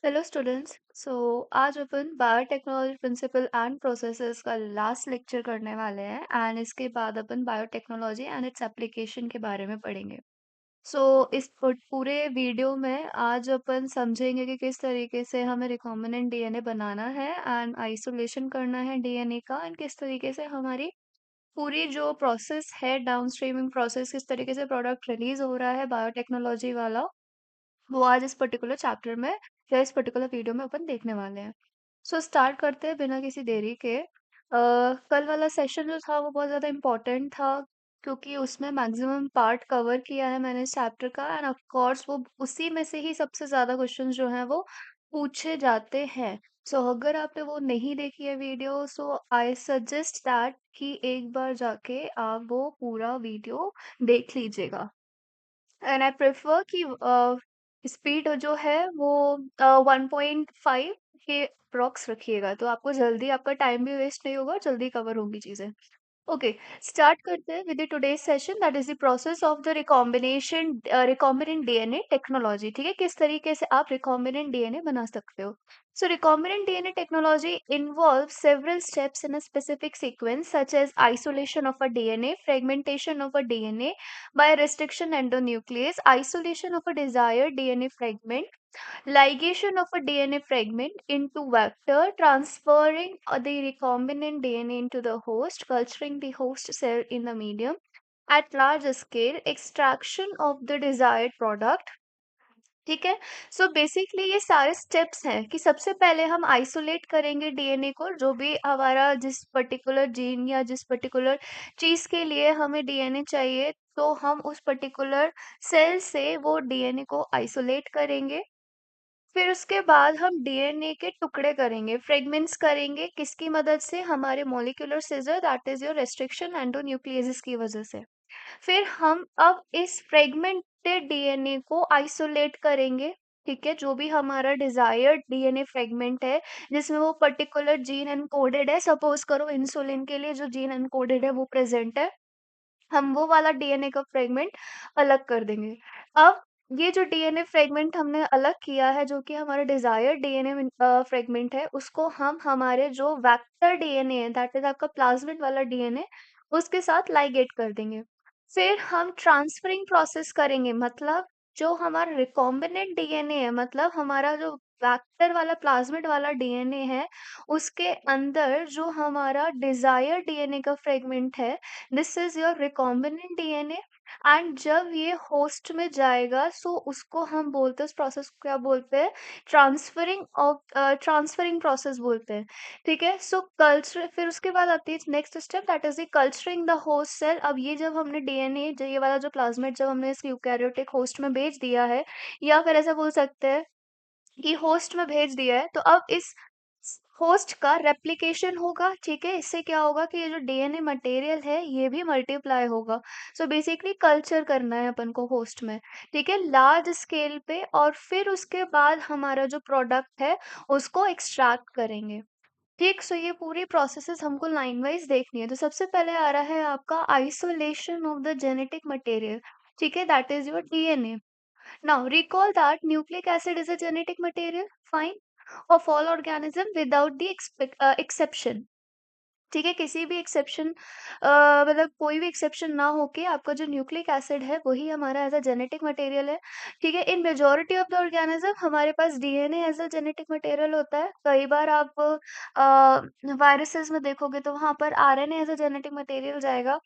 Hello students. आज अपन biotechnology principle and processes का last lecture करने वाले हैं एंड इसके बाद अपन बायोटेक्नोलॉजी एंड इट्स एप्लीकेशन के बारे में पढ़ेंगे। इस पूरे वीडियो में आज अपन समझेंगे कि किस तरीके से हमें रिकॉम्बिनेंट डीएनए बनाना है एंड आइसोलेशन करना है डीएनए का, एंड किस तरीके से हमारी पूरी जो प्रोसेस है डाउनस्ट्रीमिंग प्रोसेस, किस तरीके से प्रोडक्ट रिलीज हो रहा है बायोटेक्नोलॉजी वाला, वो आज इस पर्टिकुलर चैप्टर में या इस पर्टिकुलर वीडियो में अपन देखने वाले हैं। स्टार्ट करते हैं बिना किसी देरी के। कल वाला सेशन जो था वो बहुत ज़्यादा इम्पोर्टेंट था, क्योंकि उसमें मैक्सिमम पार्ट कवर किया है मैंने इस चैप्टर का, एंड ऑफ कोर्स वो उसी में से ही सबसे ज़्यादा क्वेश्चंस जो हैं वो पूछे जाते हैं। अगर आपने वो नहीं देखी है वीडियो, आई सजेस्ट दैट कि एक बार जाके आप वो पूरा वीडियो देख लीजिएगा। एंड आई प्रेफर कि स्पीड जो है वो 1.5 के अप्रॉक्स रखिएगा, तो आपको जल्दी, आपका टाइम भी वेस्ट नहीं होगा और जल्दी कवर होंगी चीज़ें। ओके, स्टार्ट करते हैं with the today's session, that is the process of the recombinant DNA technology. ठीक है, किस तरीके से आप रिकॉम्बिनेंट डीएनए बना सकते हो। Recombinant DNA technology involves several steps in a specific sequence, such as isolation of a DNA, fragmentation of a DNA by a restriction endonuclease, isolation of a desired DNA fragment, ligation of a DNA fragment into vector, transferring the recombinant DNA into the host, culturing the host cell in the medium at large scale, extraction of the desired product। ठीक है, basically ये सारे steps हैं कि सबसे पहले हम isolate करेंगे डीएनए को, जो भी हमारा जिस पर्टिकुलर जीन या जिस पर्टिकुलर चीज के लिए हमें डीएनए चाहिए, तो हम उस पर्टिकुलर सेल से वो डीएनए को आइसोलेट करेंगे। फिर उसके बाद हम डीएनए के टुकड़े करेंगे, फ्रेगमेंट्स करेंगे, किसकी मदद से? हमारे molecular scissor, that is your restriction endonuclease की वजह से। फिर हम अब इस फ्रेगमेंटेड डीएनए को आइसोलेट करेंगे। ठीक है, जो भी हमारा डिजायर्ड डीएनए फ्रेगमेंट है जिसमें वो पर्टिकुलर जीन एनकोडेड है, सपोज करो इंसुलिन के लिए जो जीन एनकोडेड है वो प्रेजेंट है, हम वो वाला डीएनए का फ्रेगमेंट अलग कर देंगे। अब ये जो डीएनए फ्रेगमेंट हमने अलग किया है, जो कि हमारा डिजायर्ड डीएनए फ्रेगमेंट है, उसको हम हमारे जो वेक्टर डीएनए है, दैट इज आपका प्लाज्मिड वाला डीएनए, उसके साथ लाइगेट कर देंगे। फिर हम ट्रांसफरिंग प्रोसेस करेंगे, मतलब जो हमारा रिकॉम्बिनेंट डीएनए है, मतलब हमारा जो वेक्टर वाला प्लाज्मिड वाला डीएनए है, उसके अंदर जो हमारा डिजायर डीएनए का फ्रेगमेंट है, this is your recombinant DNA. And जब ये होस्ट में जाएगा, उसको हम बोलते हैं, उस प्रोसेस को क्या बोलते हैं? ट्रांसफरिंग प्रोसेस बोलते हैं। ठीक है, कल्चर, फिर उसके बाद आती है next step, that is the culturing the host cell. अब ये जब हमने डीएनए, जो ये वाला जो प्लाज्मिड जब हमने इस यूकैरियोटिक होस्ट में भेज दिया है, या फिर ऐसा बोल सकते हैं कि होस्ट में भेज दिया है, तो अब इस होस्ट का रेप्लिकेशन होगा। ठीक है, इससे क्या होगा कि ये जो डीएनए मटेरियल है ये भी मल्टीप्लाई होगा। बेसिकली कल्चर करना है अपन को होस्ट में, ठीक है, लार्ज स्केल पे, और फिर उसके बाद हमारा जो प्रोडक्ट है उसको एक्सट्रैक्ट करेंगे। ठीक, ये पूरी प्रोसेसेस हमको लाइन वाइज देखनी है। तो सबसे पहले आ रहा है आपका isolation of the genetic material. ठीक है, that is your DNA. Now, recall that nucleic acid is a genetic material, fine, of all organism without the exception। ठीक है, किसी भी एक्सेप्शन, मतलब कोई भी एक्सेप्शन ना होके आपका जो न्यूक्लिक एसिड है वही हमारा एज अ जेनेटिक मटेरियल है। ठीक है, in majority of the organism हमारे पास DNA as a genetic material होता है। कई बार आप वायरसेस में देखोगे तो वहां पर RNA as a genetic material जाएगा।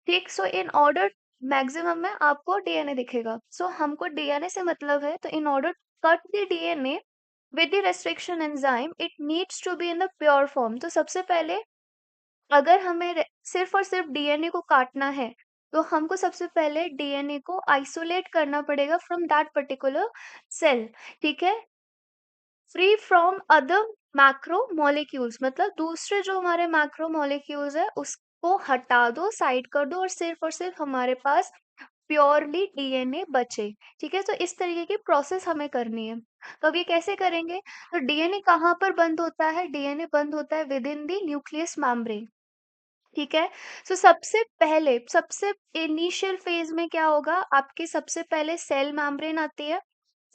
ठीक, इन ऑर्डर, मैक्सिमम में आपको डीएनए दिखेगा। हमको डीएनए से मतलब है, तो in order cut the DNA with the restriction enzyme, it needs to be in the pure form. तो सबसे पहले अगर हमें सिर्फ और सिर्फ डीएनए को काटना है, तो हमको सबसे पहले डीएनए को आइसोलेट करना पड़ेगा फ्रॉम दैट पर्टिकुलर सेल। ठीक है, free from other macro molecules, मतलब दूसरे जो हमारे मैक्रो मॉलिक्यूल्स है उसको हटा दो, साइड कर दो, और सिर्फ हमारे पास प्योरली डीएनए बचे। ठीक है, इस तरीके की प्रोसेस हमें करनी है। तो अब ये कैसे करेंगे? तो डीएनए कहाँ पर बंद होता है? डीएनए बंद होता है with in the nucleus membrane. ठीक है, सबसे पहले, सबसे इनिशियल फेज में क्या होगा? आपके सबसे पहले सेल मेम्ब्रेन आती है,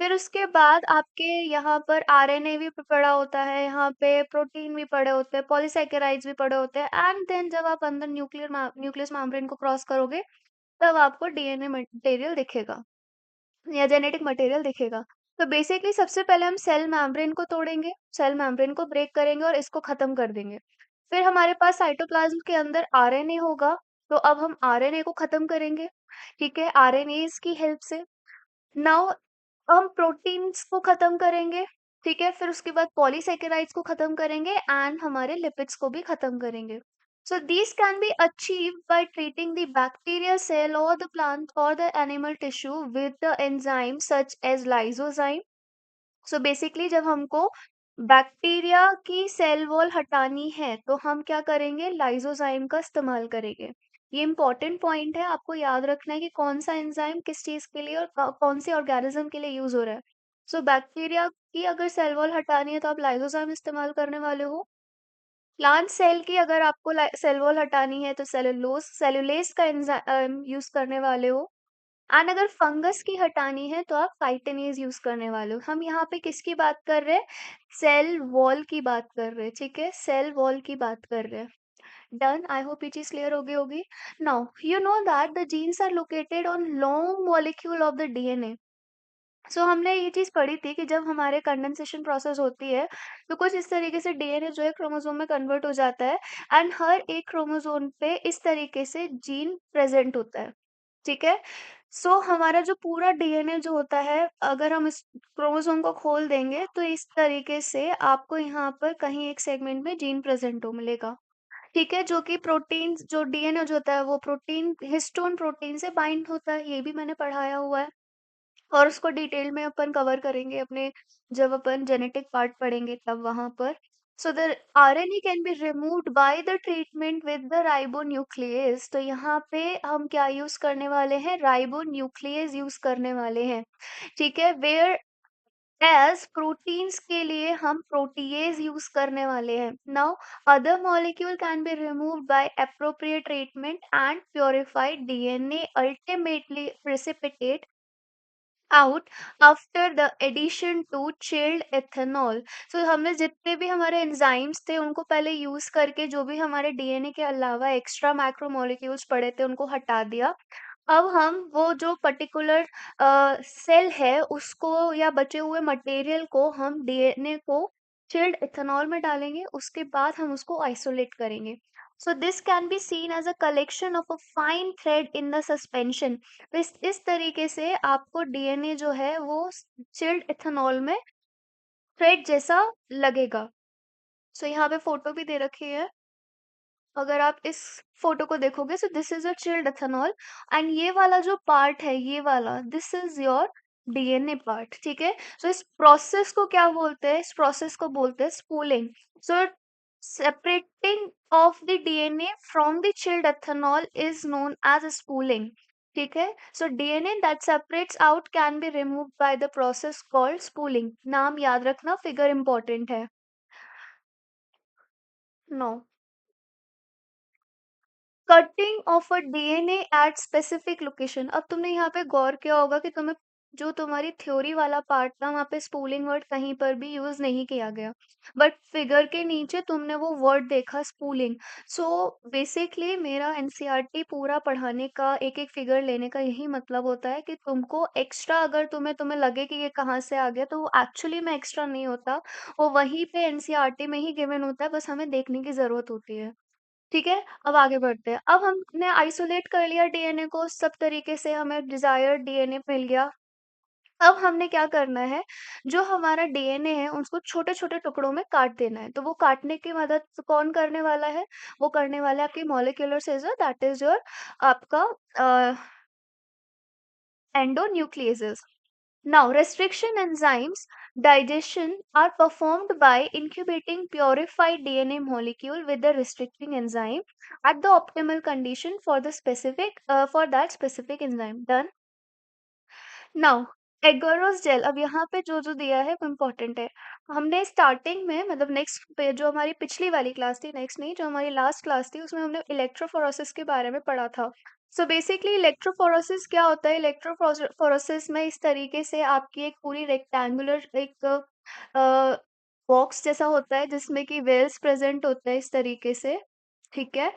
फिर उसके बाद आपके यहाँ पर आरएनए भी पड़ा होता है, यहाँ पे प्रोटीन भी पड़े होते हैं, पॉलीसैकेराइड्स भी पड़े होते हैं, एंड देन जब आप अंदर न्यूक्लियस मेम्ब्रेन को क्रॉस करोगे, तब आपको डीएनए मटेरियल दिखेगा या जेनेटिक मटेरियल दिखेगा। तो बेसिकली सबसे पहले हम सेल मेम्ब्रेन को तोड़ेंगे, सेल मेम्ब्रेन को ब्रेक करेंगे और इसको खत्म कर देंगे। फिर हमारे पास साइटोप्लाज्म के अंदर आरएनए होगा, तो अब हम आरएनए को खत्म करेंगे, ठीक है, आरएनएज़ की हेल्प से। नाउ हम प्रोटीन्स को खत्म करेंगे, ठीक है, फिर उसके बाद पॉलीसैकेराइड्स को खत्म करेंगे एंड हमारे लिपिड्स को भी खत्म करेंगे। So these can be achieved by treating the bacterial cell or the plant or the animal tissue with the enzyme such as lysozyme. So basically जब हमको बैक्टीरिया की सेल वॉल हटानी है तो हम क्या करेंगे, लाइसोजाइम का इस्तेमाल करेंगे। ये इंपॉर्टेंट पॉइंट है, आपको याद रखना है कि कौन सा एंजाइम किस चीज के लिए और कौन से ऑर्गेनिज्म के लिए यूज हो रहा है। सो बैक्टीरिया की अगर सेल वॉल हटानी है तो आप लाइसोजाइम इस्तेमाल करने वाले हो। प्लांट सेल की अगर आपको सेल वॉल हटानी है तो सेलुलेज का एंजाइम यूज करने वाले हो। एंड अगर फंगस की हटानी है तो आप काइटिनेज यूज करने वाले हो। हम यहाँ पे किसकी बात कर रहे हैं, सेल वॉल की बात कर रहे हैं, ठीक है, सेल वॉल की बात कर रहे हैं। डन, आई होप ये चीज क्लियर हो गई होगी। Now you know that the genes are located on long molecule of the DNA. So हमने ये चीज पढ़ी थी कि जब हमारे कंडेंसेशन प्रोसेस होती है तो कुछ इस तरीके से डीएनए जो है क्रोमोसोम में कन्वर्ट हो जाता है, एंड हर एक क्रोमोसोम पे इस तरीके से जीन प्रेजेंट होता है, ठीक है। सो हमारा जो पूरा डीएनए जो होता है, अगर हम इस क्रोमोसोम को खोल देंगे तो इस तरीके से आपको यहाँ पर कहीं एक सेगमेंट में जीन प्रेजेंट हो मिलेगा, ठीक है, जो कि प्रोटीन, जो डीएनए जो होता है वो प्रोटीन, हिस्टोन प्रोटीन से बाइंड होता है, ये भी मैंने पढ़ाया हुआ है। और उसको डिटेल में अपन कवर करेंगे अपने, जब अपन जेनेटिक पार्ट पढ़ेंगे तब वहां पर। So the RNA can be removed by the treatment with the ribonuclease. तो यहाँ पे हम क्या यूज करने वाले हैं, राइबोन्यूक्लियस यूज करने वाले हैं, ठीक है। वेयर एज प्रोटीन्स के लिए हम प्रोटीएज यूज करने वाले हैं। Now other molecule can be removed by appropriate treatment and purified DNA ultimately precipitate out after the addition to chilled ethanol. So हमने जितने भी हमारे एंजाइम्स थे उनको पहले यूज करके जो भी हमारे डीएनए के अलावा एक्स्ट्रा मैक्रोमोलिक्यूल्स पड़े थे उनको हटा दिया। अब हम वो जो पर्टिकुलर सेल है उसको या बचे हुए मटेरियल को हम डीएनए को चिल्ड इथेनॉल में डालेंगे, उसके बाद हम उसको आइसोलेट करेंगे। So this can be seen as a collection of a fine thread in the suspension. तो इस तरीके से आपको डीएनए जो है वो चिल्ड इथेनॉल में थ्रेड जैसा लगेगा। सो यहाँ पे फोटो भी दे रखी है, अगर आप इस फोटो को देखोगे, so this is a chilled ethanol, and ये वाला जो पार्ट है, ये वाला, this is your DNA part, ठीक है। सो इस प्रोसेस को क्या बोलते हैं, इस प्रोसेस को बोलते हैं spooling. So separating of the DNA from the chilled ethanol is known as spooling, ठीक है। So DNA that separates out can be removed by the process called spooling. नाम याद रखना, फिगर इंपॉर्टेंट है। No, cutting of a DNA at specific location. अब तुमने यहाँ पे गौर किया होगा कि तुम्हें जो तुम्हारी थ्योरी वाला पार्ट था वहां पे स्पूलिंग वर्ड कहीं पर भी यूज नहीं किया गया, बट फिगर के नीचे तुमने वो वर्ड देखा, स्पूलिंग। सो बेसिकली मेरा एनसीईआरटी पूरा पढ़ाने का, एक एक फिगर लेने का यही मतलब होता है कि तुमको एक्स्ट्रा, अगर तुम्हें लगे कि ये कहाँ से आ गया, तो वो एक्चुअली में एक्स्ट्रा नहीं होता, वो वहीं पे एनसीईआरटी में ही गिवन होता है, बस हमें देखने की जरूरत होती है, ठीक है। अब आगे बढ़ते हैं। अब हमने आइसोलेट कर लिया डीएनए को, सब तरीके से हमें डिजायर्ड डीएनए मिल गया। अब हमने क्या करना है, जो हमारा डीएनए है उसको छोटे छोटे टुकड़ों में काट देना है। तो वो काटने की मदद कौन करने वाला है, वो करने वाला है आपकी molecular scissor, that is your आपका endonucleases. Now, restriction enzymes digestion are performed by incubating purified DNA molecule with the restricting enzyme at the optimal condition for the specific for that specific enzyme. Done. Now, agarose gel, अब यहाँ पे जो जो दिया है वो important है। हमने स्टार्टिंग में, मतलब नेक्स्ट पे जो हमारी पिछली वाली क्लास थी, नेक्स्ट नहीं, जो हमारी लास्ट क्लास थी, उसमें हमने इलेक्ट्रोफोरेसिस के बारे में पढ़ा था। सो बेसिकली इलेक्ट्रोफोरेसिस क्या होता है? इलेक्ट्रोफोरेसिस में इस तरीके से आपकी एक पूरी रेक्टेंगुलर एक बॉक्स जैसा होता है जिसमें कि वेल्स प्रेजेंट होते हैं इस तरीके से, ठीक है?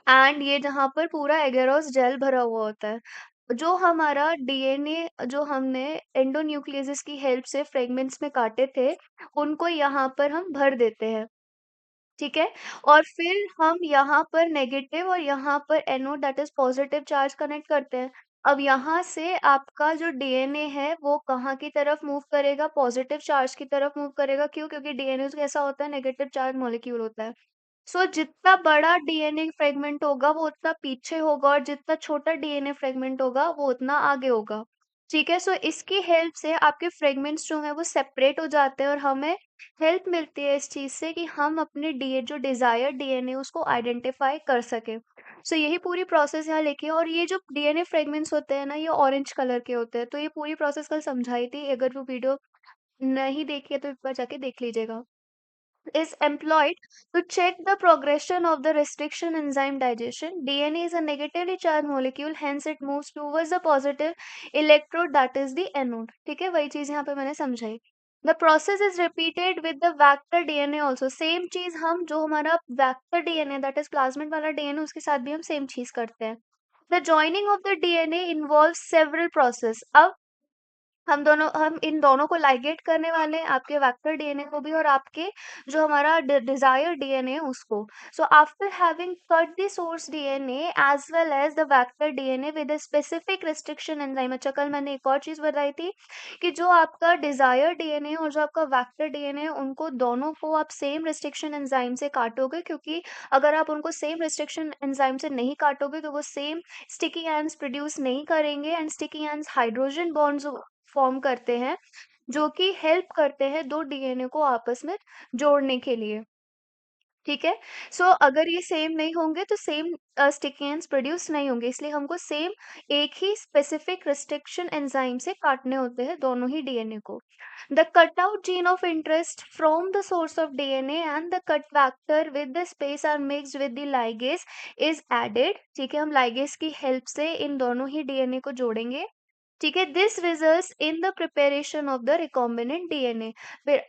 एंड ये जहाँ पर पूरा एगेरोस जेल भरा हुआ होता है। जो हमारा डीएनए जो हमने एंडोन्यूक्लियस की हेल्प से फ्रेगमेंट्स में काटे थे, उनको यहाँ पर हम भर देते हैं। ठीक है? और फिर हम यहाँ पर नेगेटिव और यहाँ पर anode that is positive charge connect करते हैं। अब यहाँ से आपका जो डीएनए है वो कहाँ की तरफ मूव करेगा? पॉजिटिव चार्ज की तरफ मूव करेगा। क्यों? क्योंकि डीएनए कैसा होता है? नेगेटिव चार्ज मॉलिक्यूल होता है। सो जितना बड़ा डीएनए फ्रेगमेंट होगा वो उतना पीछे होगा और जितना छोटा डीएनए फ्रेगमेंट होगा वो उतना आगे होगा। ठीक है? सो इसकी हेल्प से आपके फ्रेगमेंट्स जो हैं वो सेपरेट हो जाते हैं और हमें हेल्प मिलती है इस चीज़ से कि हम अपने डी जो डिज़ायर्ड डीएनए उसको आइडेंटिफ़ाई कर सकें। सो यही पूरी प्रोसेस यहाँ लिखी है और ये जो डीएनए फ्रेगमेंट्स होते हैं ना, ये ऑरेंज कलर के होते हैं। तो ये पूरी प्रोसेस कल समझाई थी, अगर वो वीडियो नहीं देखी है तो एक बार जाके देख लीजिएगा। Is employed to check the progression of the restriction enzyme digestion. DNA is a negatively charged molecule, hence it moves towards the positive electrode that is the anode. ठीक है, वही चीज यहाँ पे मैंने समझाई. The process is repeated with the vector DNA also. Same चीज हम जो हमारा vector DNA that is plasmid वाला DNA उसके साथ भी हम same चीज करते हैं. The joining of the DNA involves several process. अब हम इन दोनों को लाइगेट करने वाले हैं, आपके वेक्टर डीएनए को भी और आपके जो हमारा डिजायर डीएनए है उसको। So after having cut the source DNA as well as the vector DNA with a specific restriction enzyme. अच्छा, कल मैंने एक और चीज बताई थी कि जो आपका डिजायर डीएनए और जो आपका वेक्टर डीएनए उनको दोनों को आप सेम रिस्ट्रिक्शन एंजाइम से काटोगे, क्योंकि अगर आप उनको सेम रिस्ट्रिक्शन एंजाइम से नहीं काटोगे तो वो सेम स्टिकी एंड्स प्रोड्यूस नहीं करेंगे and sticky ends hydrogen bonds form करते हैं जो कि हेल्प करते हैं दो डीएनए को आपस में जोड़ने के लिए। ठीक है? सो अगर ये सेम नहीं होंगे तो सेम स्टिकियंस प्रोड्यूस नहीं होंगे, इसलिए हमको सेम एक ही स्पेसिफिक रिस्ट्रिक्शन एंजाइम से काटने होते हैं दोनों ही डीएनए को। The cut out gene of interest from the source of DNA and the cut factor with the space are mixed with the ligase is added. ठीक है, हम लाइगेज की हेल्प से इन दोनों ही डीएनए को जोड़ेंगे। ठीक है, this results in the preparation of the recombinant DNA. फिर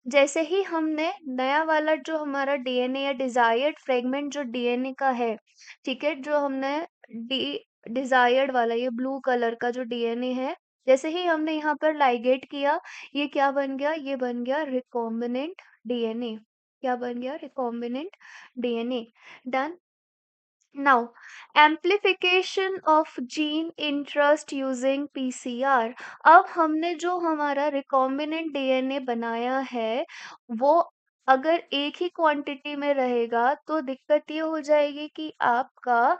जैसे ही हमने नया वाला जो हमारा डीएनए या डिजायर्ड फ्रेगमेंट जो डीएनए का है, ठीक है, जो हमने डी डिजायर्ड वाला ये ब्लू कलर का जो डीएनए है, जैसे ही हमने यहाँ पर लाइगेट किया, ये क्या बन गया? ये बन गया रिकॉम्बिनेंट डीएनए। क्या बन गया? Recombinant DNA. Done. Now, amplification of gene interest using PCR. अब हमने जो हमारा recombinant DNA बनाया है, वो अगर एक ही क्वांटिटी में रहेगा तो दिक्कत ये हो जाएगी कि आपका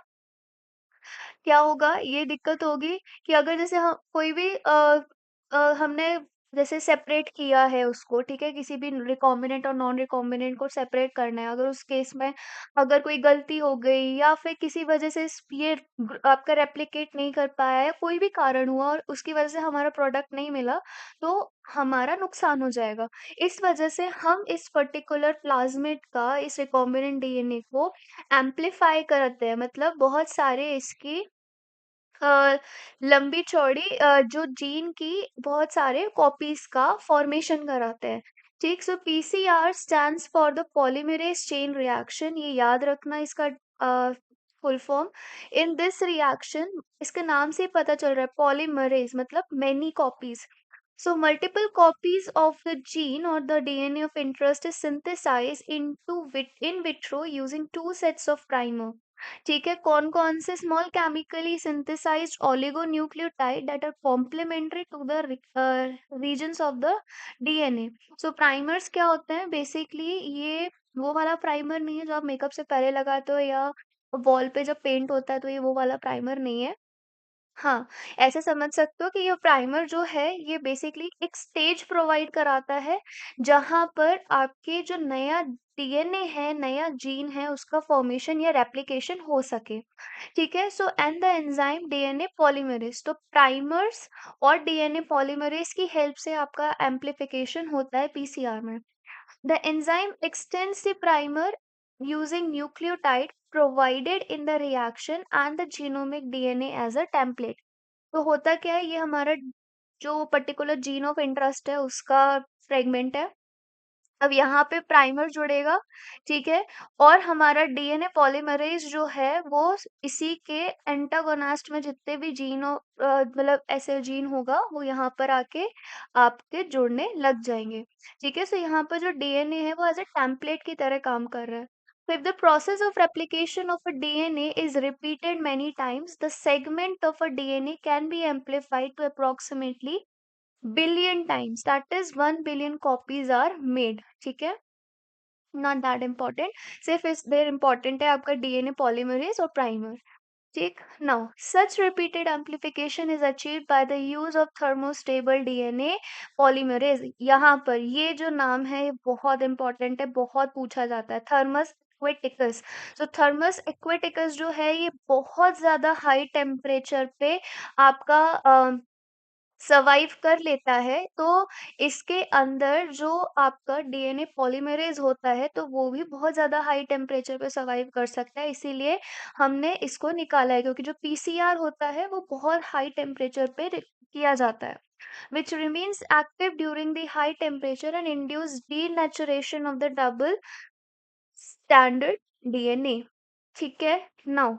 क्या होगा? ये दिक्कत होगी कि अगर जैसे हम कोई भी हमने जैसे सेपरेट किया है उसको, ठीक है? किसी भी रिकॉम्बिनेंट और नॉन रिकॉम्बिनेंट को सेपरेट करना है। अगर उस केस में अगर कोई गलती हो गई या फिर किसी वजह से ये आपका रेप्लिकेट नहीं कर पाया है, कोई भी कारण हुआ और उसकी वजह से हमारा प्रोडक्ट नहीं मिला, तो हमारा नुकसान हो जाएगा। इस वजह से हम इस पर्टिकुलर प्लाज़्मिड का इस रिकॉम्बिनेंट डीएनए को एम्प्लीफाई करते हैं, मतलब बहुत सारे इसकी अ, लंबी चौड़ी जो जीन की बहुत सारे कॉपीज का फॉर्मेशन कराते हैं। ठीक, so PCR stands for the polymerase chain reaction. ये याद रखना इसका full form. In this reaction, इसके नाम से ही पता चल रहा है, पॉलीमरेज मतलब many copies. So multiple copies of the gene or the DNA of interest is synthesized in vitro using two sets of primer. ठीक है, कौन कौन से small chemically synthesised oligonucleotide that are complementary to the regions of the DNA. So primers क्या होते हैं? Basically ये वो वाला प्राइमर नहीं है जो आप मेकअप से पहले लगाते हो या वॉल पे जब पेंट होता है, तो ये वो वाला प्राइमर नहीं है। हाँ, ऐसे समझ सकते हो कि ये प्राइमर जो है ये बेसिकली एक स्टेज प्रोवाइड कराता है जहाँ पर आपके जो नया डीएनए है, नया जीन है, उसका फॉर्मेशन या रेप्लिकेशन हो सके। ठीक है, so and the enzyme DNA polymerase. तो प्राइमर्स और डीएनए पॉलीमरेज की हेल्प से आपका एम्प्लीफिकेशन होता है पीसीआर में। The enzyme extends the primer using nucleotide provided in the reaction and the genomic DNA as a template. तो होता क्या है, ये हमारा जो पर्टिकुलर जीन ऑफ इंटरेस्ट है उसका फ्रेगमेंट है। अब यहाँ पे प्राइमर जुड़ेगा, ठीक है? और हमारा डीएनए पॉलीमरेज़ जो है वो इसी के एंटागोनिस्ट में जितने भी मतलब ऐसे जीन होगा वो यहाँ पर आके आपके जुड़ने लग जाएँगे, ठीक है? सो यहाँ पर जो डीएनए है वो एज़ अ टेम्पलेट की तरह काम कर रहा है। So if the process of replication of a DNA is repeated many times, the segment of a DNA can be amplified to approximately billion times, that is 1 billion copies are made, ठीक है? Not that important, सिर्फ इस देर important है आपका DNA polymerase और primer, ठीक। Now such repeated amplification is achieved by the use of thermostable DNA polymerase. यहाँ पर ये जो नाम है ये बहुत इंपॉर्टेंट है, बहुत पूछा जाता है, थर्मस एक्वेटिकस। तो थर्मस एक्वेटिकस जो है ये बहुत ज्यादा हाई टेम्परेचर पे आपका सर्वाइव कर लेता है, तो इसके अंदर जो आपका डीएनए पॉलीमरेज़ होता है, तो वो भी बहुत ज़्यादा हाई टेम्परेचर पे सर्वाइव कर सकता है, इसीलिए हमने इसको निकाला है, क्योंकि जो पीसीआर होता है, वो बहुत हाई टेम्परेचर पे किया जाता है, which remains active during the high temperature and induce denaturation of the double standard DNA, ठीक है? Now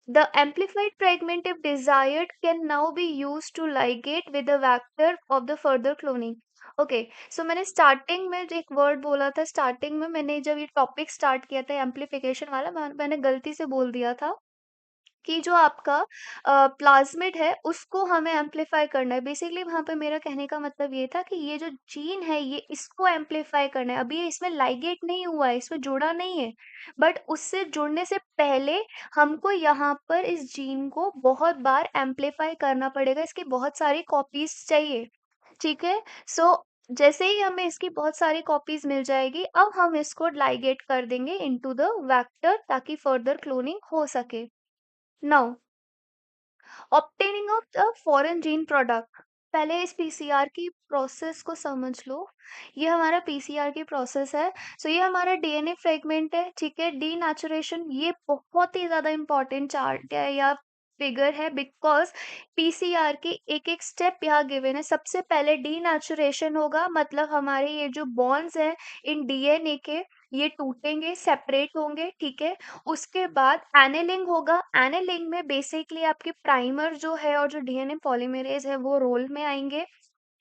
the amplified fragment, if desired, can now be used to ligate with the vector of the further cloning. Okay, so मैंने starting में जो एक word बोला था, starting में मैंने जब ये टॉपिक स्टार्ट किया था एम्प्लीफिकेशन वाला, मैंने गलती से बोल दिया था कि जो आपका प्लाज़्मिड है उसको हमें एम्प्लीफाई करना है। बेसिकली वहाँ पे मेरा कहने का मतलब ये था कि ये जो जीन है ये इसको एम्प्लीफाई करना है। अभी ये इसमें लाइगेट नहीं हुआ है, इसमें जुड़ा नहीं है। बट उससे जुड़ने से पहले हमको यहाँ पर इस जीन को बहुत बार एम्प्लीफाई करना पड़ेगा, इसकी बहुत सारी कॉपीज़ चाहिए, ठीक है? सो जैसे ही हमें इसकी बहुत सारी कॉपीज़ मिल जाएगी, अब हम इसको लाइगेट कर देंगे इनटू द वेक्टर ताकि फर्दर क्लोनिंग हो सके। Now obtaining of the foreign gene product, पहले इस पीसीआर की प्रोसेस को समझ लो। ये हमारा पीसीआर की प्रोसेस है। सो ये हमारा डीएनए फ्रेगमेंट है, ठीक है। डीनेचुरेशन ये बहुत ही ज्यादा इंपॉर्टेंट चार्ट है या फिगर है, बिकॉज पीसीआर की एक एक स्टेप यहाँ गिवन है। सबसे पहले डीनेचुरेशन होगा, मतलब हमारे ये जो बॉन्ड्स हैं इन डीएनए के ये टूटेंगे, सेपरेट होंगे, ठीक है। उसके बाद एनेलिंग होगा। एनेलिंग में बेसिकली आपके प्राइमर जो है और जो डीएनए पॉलीमरेज है वो रोल में आएंगे,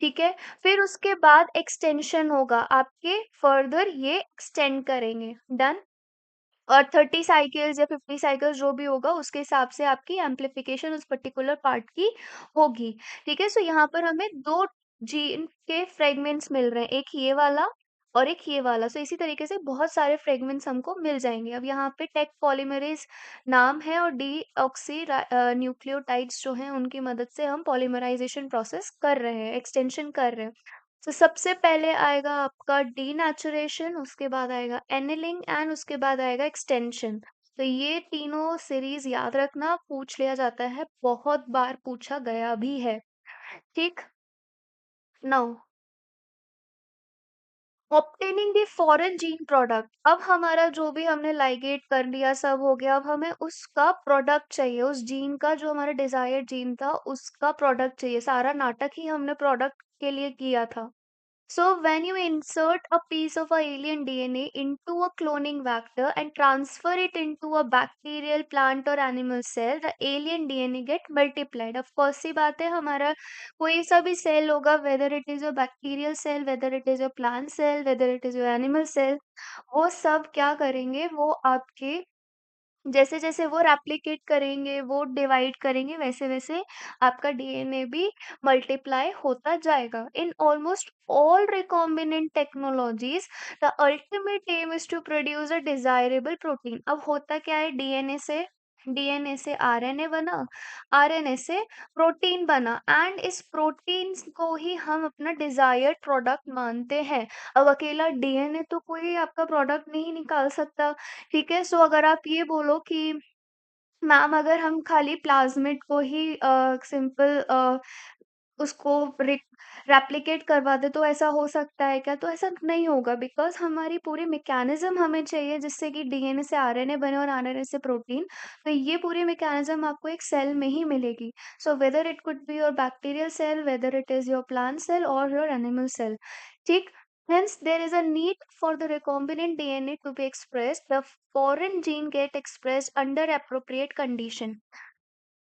ठीक है। फिर उसके बाद एक्सटेंशन होगा, आपके फर्दर ये एक्सटेंड करेंगे, डन। और 30 साइकिल्स या 50 साइकिल्स जो भी होगा उसके हिसाब से आपकी एम्प्लीफिकेशन उस पर्टिकुलर पार्ट की होगी, ठीक है। सो यहाँ पर हमें दो जीन के फ्रेगमेंट्स मिल रहे हैं, एक ये वाला और एक ये वाला। सो इसी तरीके से बहुत सारे फ्रेगमेंट्स हमको मिल जाएंगे। अब यहाँ पे टेक पॉलीमरेज नाम है और डी ऑक्सी न्यूक्लियोटाइड्स जो हैं उनकी मदद से हम पॉलीमराइजेशन प्रोसेस कर रहे हैं, एक्सटेंशन कर रहे हैं। तो सबसे पहले आएगा आपका डीनेचुरेशन, उसके बाद आएगा एनिलिंग एंड उसके बाद आएगा एक्सटेंशन। तो ये तीनों सीरीज याद रखना, पूछ लिया जाता है, बहुत बार पूछा गया भी है, ठीक। Now obtaining the foreign gene product, अब हमारा जो भी हमने लाइगेट कर लिया सब हो गया, अब हमें उसका प्रोडक्ट चाहिए, उस जीन का जो हमारा डिजायर्ड जीन था उसका प्रोडक्ट चाहिए। सारा नाटक ही हमने प्रोडक्ट के लिए किया था। So when you insert a piece of a alien DNA into a cloning vector and transfer it into a bacterial, plant or animal cell, the alien DNA get multiplied. Of course सी बात है, हमारा कोई सा भी cell होगा, whether it is a bacterial cell, whether it is a plant cell, whether it is a animal cell, वो सब क्या करेंगे, वो आपके जैसे-जैसे वो रेप्लिकेट करेंगे, वो डिवाइड करेंगे, वैसे-वैसे आपका डीएनए भी मल्टीप्लाई होता जाएगा। In almost all recombinant technologies the ultimate aim is to produce a desirable protein. अब होता क्या है, डीएनए से आरएनए बना, आरएनए से प्रोटीन बना, एंड इस प्रोटीन को ही हम अपना डिजायर्ड प्रोडक्ट मानते हैं। अब अकेला डीएनए तो कोई आपका प्रोडक्ट नहीं निकाल सकता, ठीक है। सो अगर आप ये बोलो कि मैम अगर हम खाली प्लाज़्मिड को ही सिंपल उसको रेप्लिकेट करवा दे तो ऐसा हो सकता है क्या? तो ऐसा नहीं होगा, बिकॉज़ हमारी पूरी मैकेनिज़्म हमें चाहिए जिससे कि डीएनए से आरएनए बने और आरएनए से प्रोटीन। तो ये पूरी मैकेनिज़्म आपको एक सेल में ही मिलेगी। So whether it could be your bacterial cell, whether it is your plant cell और योर एनिमल सेल, ठीक? Hence, there is a need for the recombinant DNA to be expressed. The foreign gene get expressed under appropriate condition.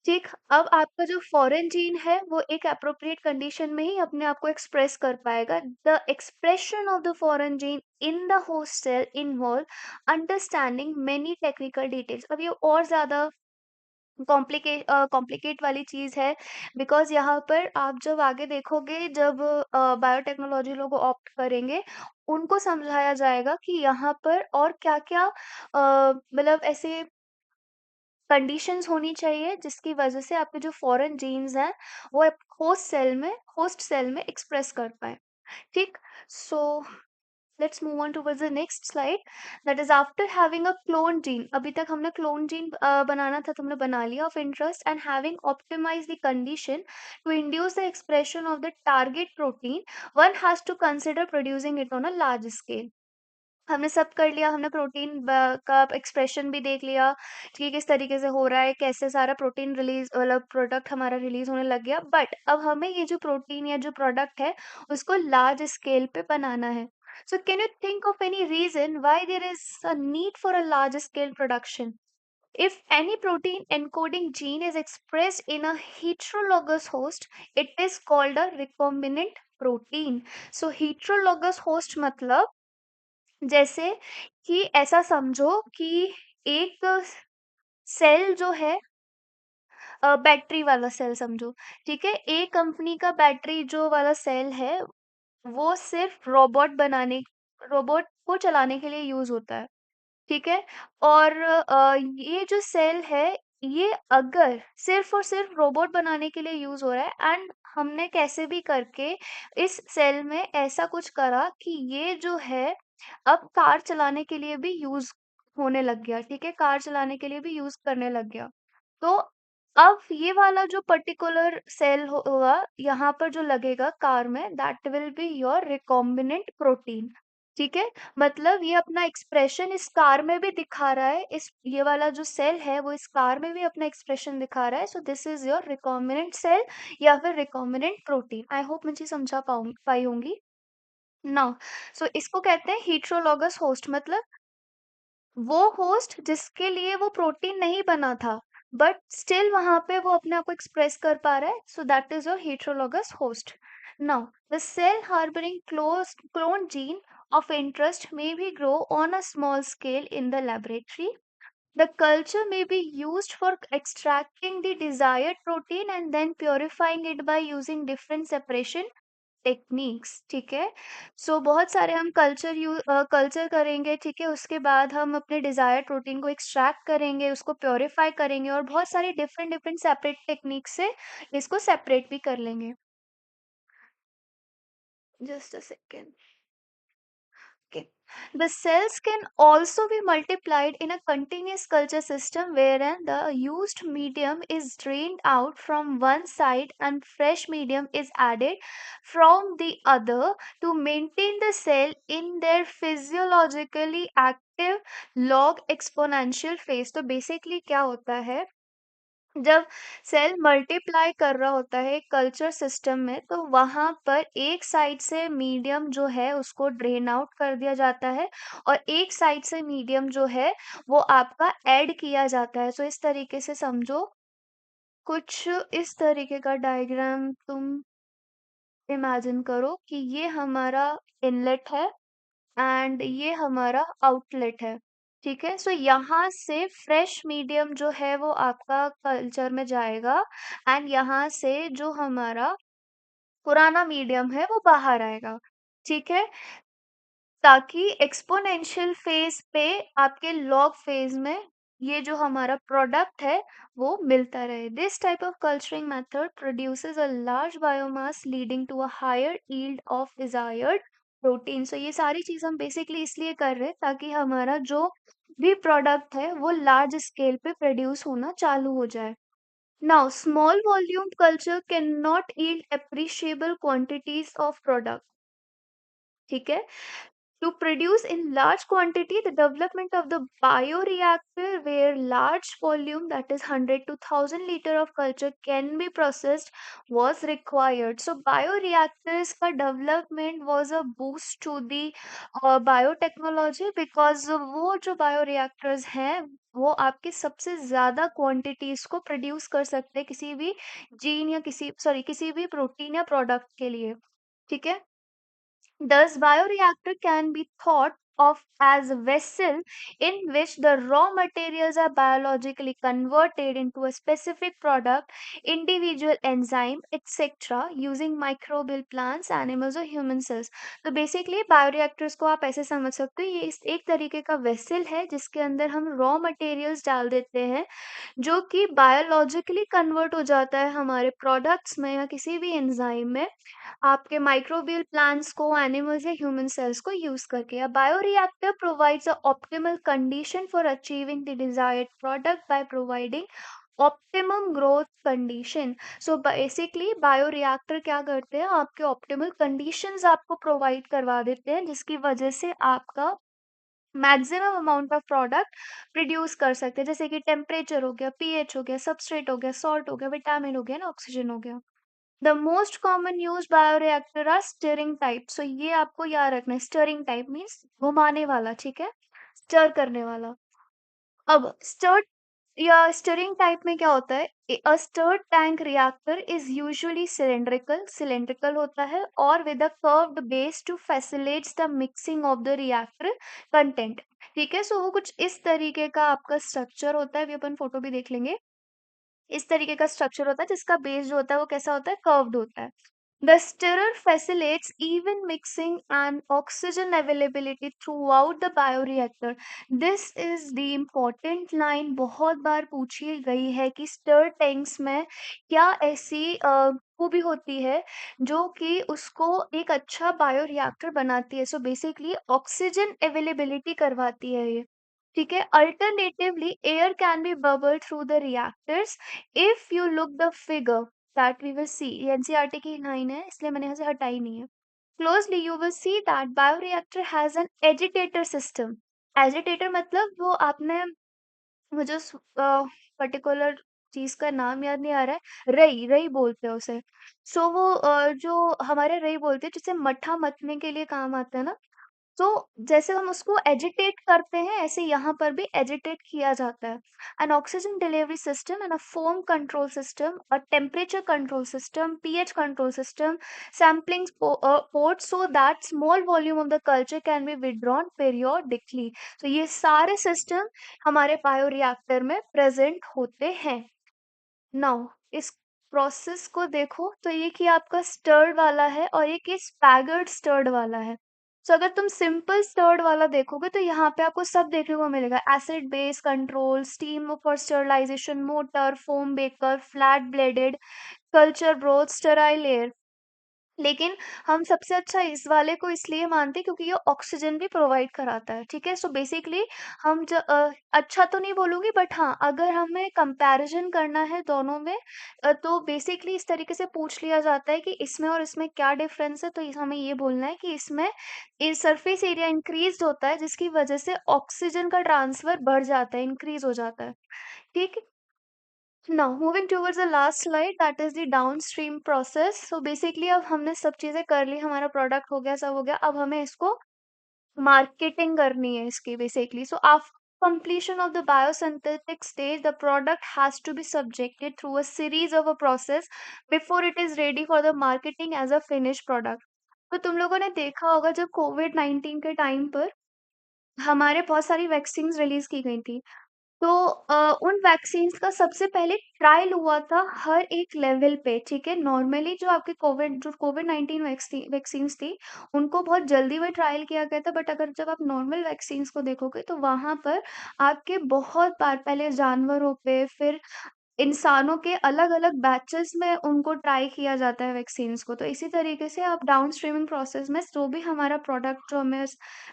ठीक, अब आपका जो foreign gene है वो एक appropriate condition में ही अपने आप को एक्सप्रेस कर पाएगा। The expression of the foreign gene in the host cell involve understanding many technical details. अब ये और ज़्यादा कॉम्प्लिकेट वाली चीज़ है, बिकॉज़ यहाँ पर आप जब आगे देखोगे, जब बायोटेक्नोलॉजी लोग ऑप्ट करेंगे, उनको समझाया जाएगा कि यहाँ पर और क्या-क्या मतलब ऐसे कंडीशंस होनी चाहिए जिसकी वजह से आपके जो फॉरेन जीन्स हैं वो होस्ट सेल में एक्सप्रेस कर पाए, ठीक? So let's move on towards the next slide. That is after having a clone gene, अभी तक हमने क्लोन जीन बनाना था तो हमने बना लिया, of interest and having optimise the condition to induce the expression of the target protein, one has to consider producing it on a large scale. हमने सब कर लिया, हमने प्रोटीन का एक्सप्रेशन भी देख लिया कि किस तरीके से हो रहा है, कैसे सारा प्रोटीन रिलीज मतलब प्रोडक्ट हमारा रिलीज होने लग गया। बट अब हमें ये जो प्रोटीन या जो प्रोडक्ट है उसको लार्ज स्केल पे बनाना है। So can you think of any reason why there is a need for a large scale production? If any protein encoding gene is expressed in a heterologous host, it is called a recombinant protein. So heterologous host मतलब जैसे कि ऐसा समझो कि एक cell जो है, battery वाला सेल समझो, ठीक है? ए कंपनी का बैटरी जो वाला सेल है, वो सिर्फ रोबोट को चलाने के लिए यूज़ होता है, ठीक है? और ये जो सेल है, ये अगर सिर्फ़ और सिर्फ़ रोबोट बनाने के लिए यूज़ हो रहा है, एंड हमने कैसे भी करके इस सेल में ऐसा कुछ करा कि ये जो है अब कार चलाने के लिए भी यूज़ होने लग गया, ठीक है? कार चलाने के लिए भी यूज़ करने लग गया। तो अब ये वाला जो पर्टिकुलर सेल होगा, यहाँ पर जो लगेगा कार में, that will be your recombinant protein, ठीक है? मतलब ये अपना एक्सप्रेशन इस कार में भी दिखा रहा है, इस ये वाला जो सेल है वो इस कार में भी अपना एक्सप्रेशन दिखा रहा है। So this is your recombinant cell या फिर रिकॉम्बिनेंट प्रोटीन। आई होप मैं चीज़ समझा पाई होंगी। नाउ सो इसको कहते हैं हेटेरोलॉगस होस्ट, मतलब वो होस्ट जिसके लिए वो प्रोटीन नहीं बना था, बट स्टिल वहां पे वो अपने आप को एक्सप्रेस कर पा रहा है। So that is your heterologous host. Now the cell harbouring clone gene of interest may be grow on a small scale in the laboratory. The culture may be used for extracting the desired protein and then purifying it by using different separation techniques, ठीक है? सो बहुत सारे हम culture करेंगे, ठीक है? उसके बाद हम अपने डिज़ायर्ड प्रोटीन को एक्सट्रैक्ट करेंगे, उसको प्यूरिफाई करेंगे और बहुत सारे डिफरेंट डिफरेंट सेपरेट टेक्निक से इसको सेपरेट भी कर लेंगे। Just a second. Okay. The cells can also be multiplied in a continuous culture system wherein the used medium is drained out from one side and fresh medium is added from the other to maintain the cell in their physiologically active log exponential phase। तो basically क्या होता है, जब cell multiply कर रहा होता है culture system में, तो वहां पर एक साइड से मीडियम जो है उसको ड्रेन आउट कर दिया जाता है और एक साइड से मीडियम जो है वो आपका ऐड किया जाता है। सो इस तरीके से समझो, कुछ इस तरीके का डायग्राम तुम इमेजिन करो कि ये हमारा इनलेट है एंड ये हमारा आउटलेट है, ठीक है? सो यहाँ से फ्रेश मीडियम जो है वो आपका कल्चर में जाएगा एंड यहाँ से जो हमारा पुराना मीडियम है वो बाहर आएगा, ठीक है? ताकि एक्सपोनेंशियल फेज पे आपके लॉग फेज में ये जो हमारा प्रोडक्ट है वो मिलता रहे। This type of culturing method produces a large biomass leading to a higher yield of desired protein. So ये सारी चीज हम बेसिकली इसलिए कर रहे हैं ताकि हमारा जो भी प्रोडक्ट है वो लार्ज स्केल पे प्रोड्यूस होना चालू हो जाए। Now, small volume culture cannot yield appreciable quantities of product. ठीक है? To produce in large quantity, the development of the bioreactor where large volume, that is 100 to 1000 liter of culture can be processed, was required. So bioreactors का development was a boost to the biotechnology, because वो जो bioreactors हैं वो आपके सबसे ज्यादा quantities को produce कर सकते हैं किसी भी जीन या किसी भी प्रोटीन या प्रोडक्ट के लिए। ठीक है? Thus, bioreactor can be thought of as a vessel in which the raw materials are biologically converted into a specific product, individual enzyme, etc., using microbial plants, animals or human cells. तो basically bioreactors को आप ऐसे समझ सकते हो, ये एक तरीके का वेसल है जिसके अंदर हम रॉ मटेरियल्स डाल देते हैं जो कि बायोलॉजिकली कन्वर्ट हो जाता है हमारे प्रोडक्ट्स में या किसी भी एंजाइम में, आपके माइक्रोबियल प्लांट्स को, एनिमल्स या ह्यूमन सेल्स को यूज करके। A bioreactor provides a optimal condition for achieving the desired product by providing optimum growth condition. So basically bioreactor क्या करते हैं, आपके ऑप्टिमल कंडीशंस आपको प्रोवाइड करवा देते हैं जिसकी वजह से आपका maximum amount of product produce कर सकते हैं, जैसे कि टेम्परेचर हो गया, पीएच हो गया, सबस्ट्रेट हो गया, सॉल्ट हो गया, विटामिन हो गया ना, ऑक्सीजन हो गया। The most common use bioreactor are stirring type. So ये आपको याद रखना है, स्टिरिंग टाइप मीन्स घुमाने वाला, ठीक है, स्टर करने वाला। अब स्टर्ड या स्टिरिंग टाइप में क्या होता है, a stirred tank reactor is usually cylindrical होता है और with a curved base to facilitates the mixing of the reactor content. ठीक है, सो वो कुछ इस तरीके का आपका स्ट्रक्चर होता है, अभी अपन फोटो भी देख लेंगे। इस तरीके का स्ट्रक्चर होता है जिसका बेस जो होता है वो कैसा होता है, कर्व्ड होता है। The stirrer facilitates even mixing and oxygen availability throughout the bioreactor. This is the important line, बहुत बार पूछी गई है कि स्टर टैंक्स में क्या ऐसी खूबी होती है जो कि उसको एक अच्छा बायोरिएक्टर बनाती है। सो बेसिकली ऑक्सीजन अवेलेबिलिटी करवाती है ये। ठीक है, alternatively air can be bubble through the reactors if you look the figure that we will see. ये एनसीईआरटी की लाइन है इसलिए मैंने यहाँ से हटाई नहीं है। Closely you will see that bioreactor has an agitator system. Agitator मतलब वो आपने, मुझे उस पर्टिकुलर चीज का नाम याद नहीं आ रहा है, रई रई बोलते हैं उसे। सो वो जो हमारे रई बोलते हैं जिसे मट्ठा मथने के लिए काम आता है ना, तो जैसे हम उसको एजिटेट करते हैं ऐसे यहाँ पर भी एजिटेट किया जाता है। N oxygen delivery system and a foam control system, a temperature control system, pH control system, sampling port so that small volume of the culture can be withdrawn periodically. तो ये सारे सिस्टम हमारे bioreactor में present होते हैं। Now इस process को देखो तो ये कि आपका स्टर्ड वाला है और ये कि स्पैगर्ड स्टर्ड वाला है। सो अगर तुम सिंपल स्टर्ड वाला देखोगे तो यहाँ पे आपको सब देखने को मिलेगा, acid base control, steam for sterilisation, motor, foam breaker, flat bladed, culture broth, sterile air. लेकिन हम सबसे अच्छा इस वाले को इसलिए मानते हैं क्योंकि ये ऑक्सीजन भी प्रोवाइड कराता है। ठीक है, सो बेसिकली अच्छा तो नहीं बोलूंगी बट हाँ, अगर हमें कंपैरिजन करना है दोनों में, तो बेसिकली इस तरीके से पूछ लिया जाता है कि इसमें और इसमें क्या डिफरेंस है, तो हमें ये बोलना है कि इसमें इस सरफेस एरिया इंक्रीज होता है जिसकी वजह से ऑक्सीजन का ट्रांसफर बढ़ जाता है, इंक्रीज हो जाता है। ठीक है, now moving towards the last slide that is the downstream process. So basically अब हमने सब चीजें कर ली, हमारा प्रोडक्ट हो गया, सब हो गया, अब हमें इसको मार्केटिंग करनी है इसकी basically. So after completion of the biosynthetic stage, the product has to be subjected through a series of a process before it is ready for the marketing as a finished product. तो तुम लोगों ने देखा होगा जब कोविड-19 के time पर हमारे बहुत सारी वैक्सीन्स रिलीज की गई थी, तो उन वैक्सीन्स का सबसे पहले ट्रायल हुआ था हर एक लेवल पे। ठीक है, नॉर्मली जो कोविड 19 वैक्सीन्स थी उनको बहुत जल्दी में ट्रायल किया गया था, बट अगर जब आप नॉर्मल वैक्सीन्स को देखोगे तो वहां पर आपके बहुत बार पहले जानवरों पे, फिर इंसानों के अलग अलग बैचेस में उनको ट्राई किया जाता है वैक्सीन्स को। तो इसी तरीके से आप डाउन स्ट्रीमिंग प्रोसेस में जो भी हमारा प्रोडक्ट जो हमें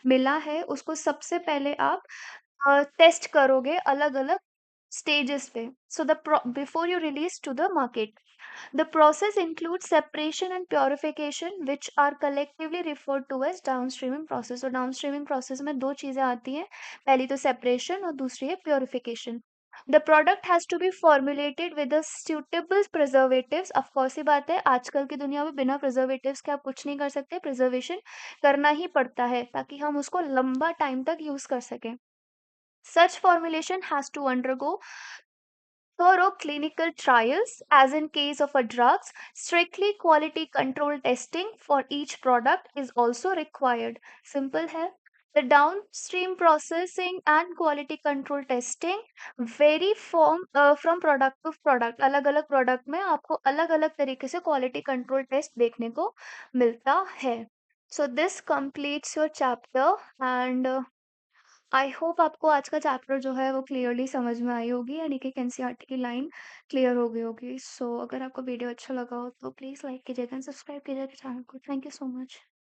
मिला है उसको सबसे पहले आप टेस्ट करोगे अलग अलग stages पे. So before you release to the market. The process includes separation and purification, which are collectively referred to as downstreaming process. और downstreaming process में दो चीजें आती हैं, पहली तो separation और दूसरी है purification. The product has to be formulated with the suitable preservatives. Of course ही बात है, आजकल की दुनिया में बिना preservatives के आप कुछ नहीं कर सकते, preservation करना ही पड़ता है ताकि हम उसको लंबा टाइम तक यूज कर सकें. Such formulation has to undergo thorough clinical trials, as in case of a drugs. Strictly quality control testing for each product is also required. Simple है. The downstream processing and quality control testing vary from product to product. अलग अलग product में आपको अलग अलग तरीके से quality control test देखने को मिलता है. So this completes your chapter, and I hope आपको आज का चैप्टर जो है वो क्लियरली समझ में आई होगी, यानी कि एनसीईआरटी की लाइन क्लियर हो गई होगी. सो अगर आपको वीडियो अच्छा लगा हो तो प्लीज़ लाइक कीजिएगा एंड सब्सक्राइब कीजिएगा चैनल को. Thank you so much.